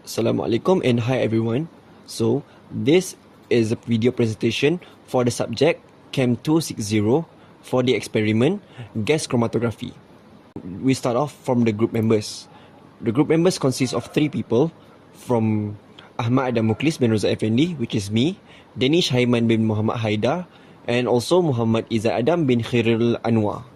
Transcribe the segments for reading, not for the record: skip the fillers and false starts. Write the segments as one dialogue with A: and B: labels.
A: Assalamualaikum and hi everyone. So, this is a video presentation for the subject Chem 260 for the experiment Gas Chromatography. We start off from the group members. The group members consist of 3 people from Ahmad Adam Muklis bin Roza Effendi, which is me, Danish Haiman bin Muhammad Haidar, and also Muhammad Izzat Adam bin Khairul Anwar.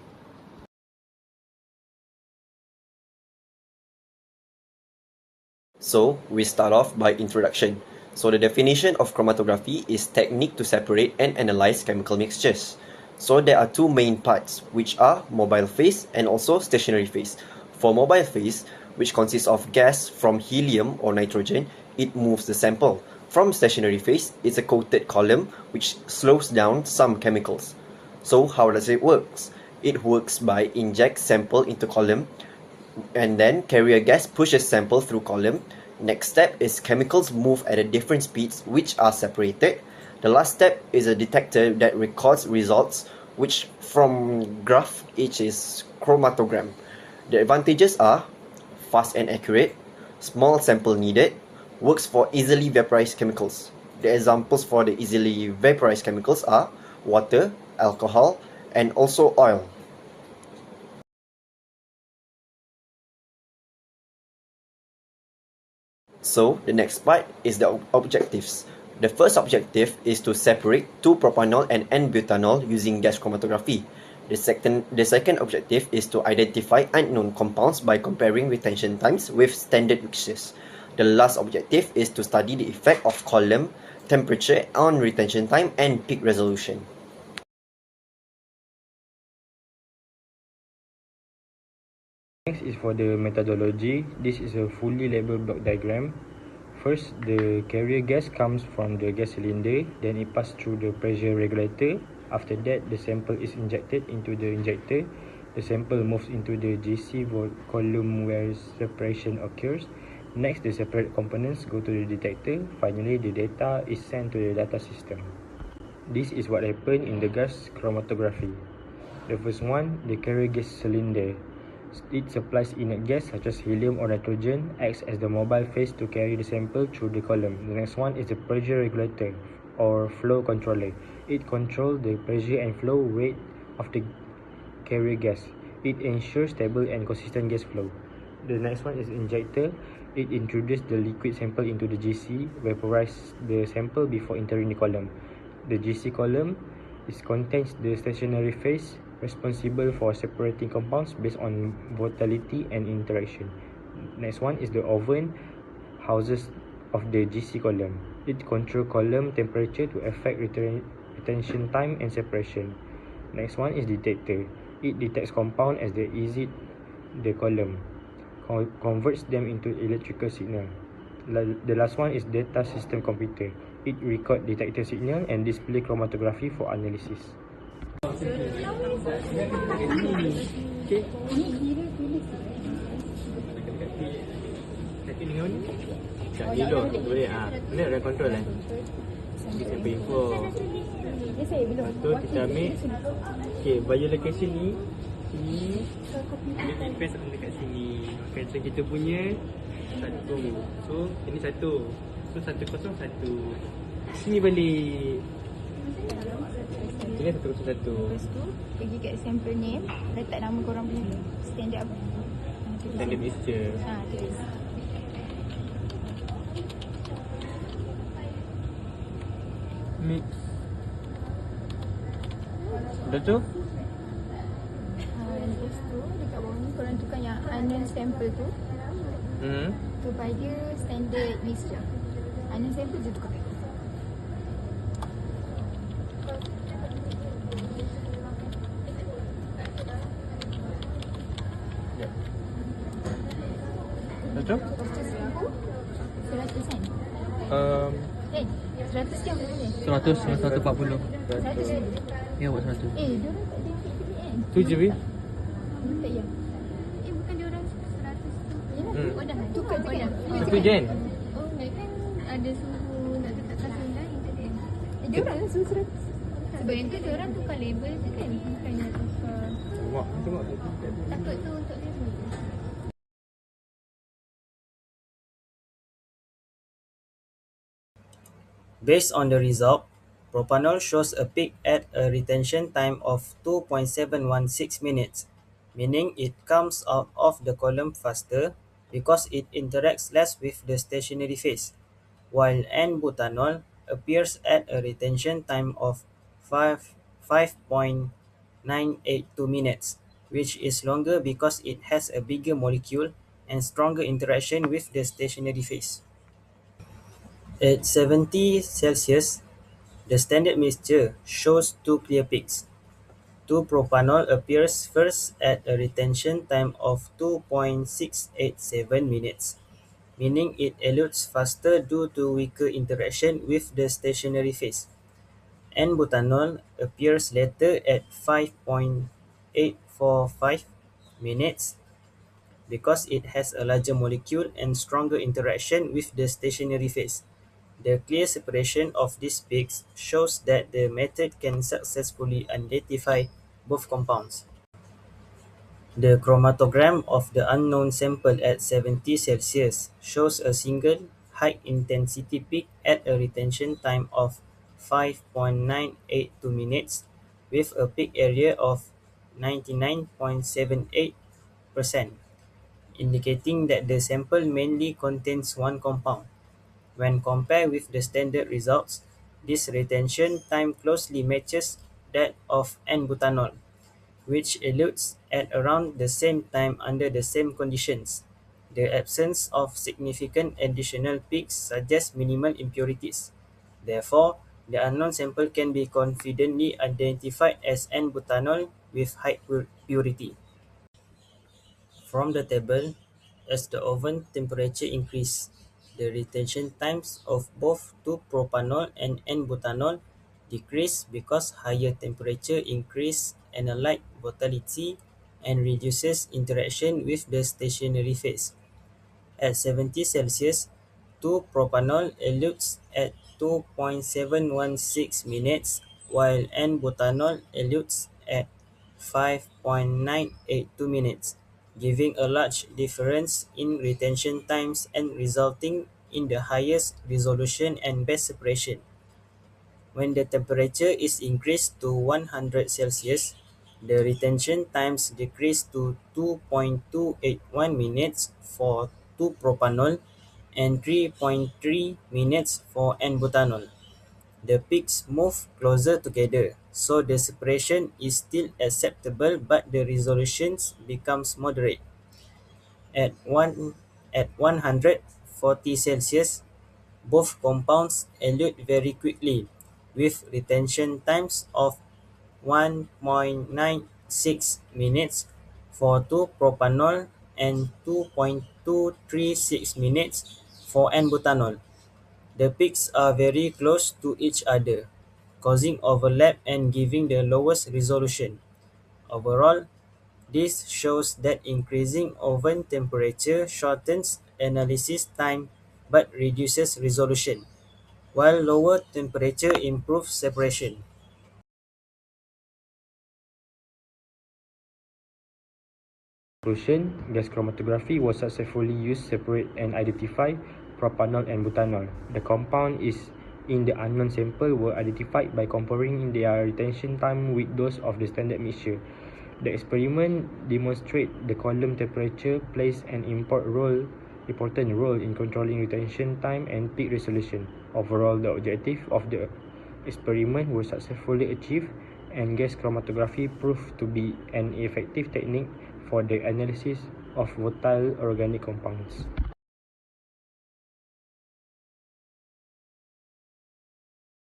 A: So, we start off by introduction. So, the definition of chromatography is technique to separate and analyze chemical mixtures. So, there are 2 main parts, which are mobile phase and also stationary phase. For mobile phase, which consists of gas from helium or nitrogen, it moves the sample. From stationary phase, it's a coated column which slows down some chemicals. So, how does it work? It works by inject sample into column, and then carrier gas pushes sample through column. Next step is chemicals move at a different speeds which are separated. The last step is a detector that records results, which from graph each is chromatogram. The advantages are fast and accurate, small sample needed, works for easily vaporized chemicals. The examples for the easily vaporized chemicals are water, alcohol, and also oil. So, the next part is the objectives. The first objective is to separate 2-propanol and N-butanol using gas chromatography. The second objective is to identify unknown compounds by comparing retention times with standard mixtures. The last objective is to study the effect of column temperature on retention time and peak resolution.
B: Next is for the methodology. This is a fully labeled block diagram. First, the carrier gas comes from the gas cylinder, then it passes through the pressure regulator. After that, the sample is injected into the injector. The sample moves into the GC column where separation occurs. Next, the separate components go to the detector. Finally, the data is sent to the data system. This is what happened in the gas chromatography. The first one, the carrier gas cylinder. It supplies inert gas such as helium or nitrogen, acts as the mobile phase to carry the sample through the column. The next one is the pressure regulator or flow controller. It controls the pressure and flow rate of the carrier gas. It ensures stable and consistent gas flow. The next one is injector. It introduces the liquid sample into the GC, vaporizes the sample before entering the column. The GC column contains the stationary phase, responsible for separating compounds based on volatility and interaction. Next one is the oven, houses of the GC column. It controls column temperature to affect retention time and separation. Next one is detector. It detects compound as they exit the column, converts them into electrical signal. The last one is data system computer. It records detector signal and display chromatography for analysis. Ni ada control kan. Kita sampai info. Lepas tu kita ambil. Okay, biolocation ni dia invest dekat sini. Okay, so kita punya 1. So ini 1. So 101. Sini balik. Ini 101.
C: Lepas tu pergi kat sample name, letak nama korang punya standard apa?
B: Standard mixture.
C: Tulis.
B: Mix. Dah tu?
C: Lepas tu dekat bawah ni korang tukar yang unknown sample tu kepada standard mixture. Unknown sample je tukar.
B: Dah tu?
C: Lepas tu 100 kan? 100 je boleh.
B: 100 yang 140.
C: 100 je.
B: Ya, buat 100.
C: Diorang tak ada yang
B: Tu je weh.
C: tak ya. Bukan diorang 100 tu. Yalah, order. Tukar je kan?
B: Tapi Jen.
C: Oh, kan ada suhu nak letakkan suhu lain tadi. Diorang lah suhu 100. Sebab yang tu diorang tukar label je kan? Bukannya tukar.
B: Tengok.
C: Takut tu untuk label.
D: Based on the result, propanol shows a peak at a retention time of 2.716 minutes, meaning it comes out of the column faster because it interacts less with the stationary phase, while N-butanol appears at a retention time of 5.982 minutes, which is longer because it has a bigger molecule and stronger interaction with the stationary phase. At 70 Celsius, the standard mixture shows two clear peaks. 2-propanol appears first at a retention time of 2.687 minutes, meaning it elutes faster due to weaker interaction with the stationary phase. N-butanol appears later at 5.845 minutes because it has a larger molecule and stronger interaction with the stationary phase. The clear separation of these peaks shows that the method can successfully identify both compounds. The chromatogram of the unknown sample at 70 Celsius shows a single high-intensity peak at a retention time of 5.982 minutes with a peak area of 99.78%, indicating that the sample mainly contains one compound. When compared with the standard results, this retention time closely matches that of N-butanol, which elutes at around the same time under the same conditions. The absence of significant additional peaks suggests minimal impurities. Therefore, the unknown sample can be confidently identified as N-butanol with high purity. From the table, as the oven temperature increases, the retention times of both 2-propanol and N-butanol decrease because higher temperature increase analyte volatility and reduces interaction with the stationary phase. At 70 Celsius, 2-propanol elutes at 2.716 minutes, while N-butanol elutes at 5.982 minutes, giving a large difference in retention times and resulting in the highest resolution and best separation. When the temperature is increased to 100 Celsius, the retention times decrease to 2.281 minutes for 2-propanol and 3.3 minutes for N-butanol. The peaks move closer together, so the separation is still acceptable but the resolutions becomes moderate. At 140 Celsius, both compounds elute very quickly, with retention times of 1.96 minutes for 2-propanol and 2.236 minutes for N-butanol. The peaks are very close to each other, causing overlap and giving the lowest resolution. Overall, this shows that increasing oven temperature shortens analysis time but reduces resolution, while lower temperature improves separation.
B: Conclusion, gas chromatography was successfully used to separate and identify propanol and butanol. The compound is in the unknown sample were identified by comparing their retention time with those of the standard mixture. The experiment demonstrates the column temperature plays an important role in controlling retention time and peak resolution. Overall, the objective of the experiment was successfully achieved, and gas chromatography proved to be an effective technique for the analysis of volatile organic compounds.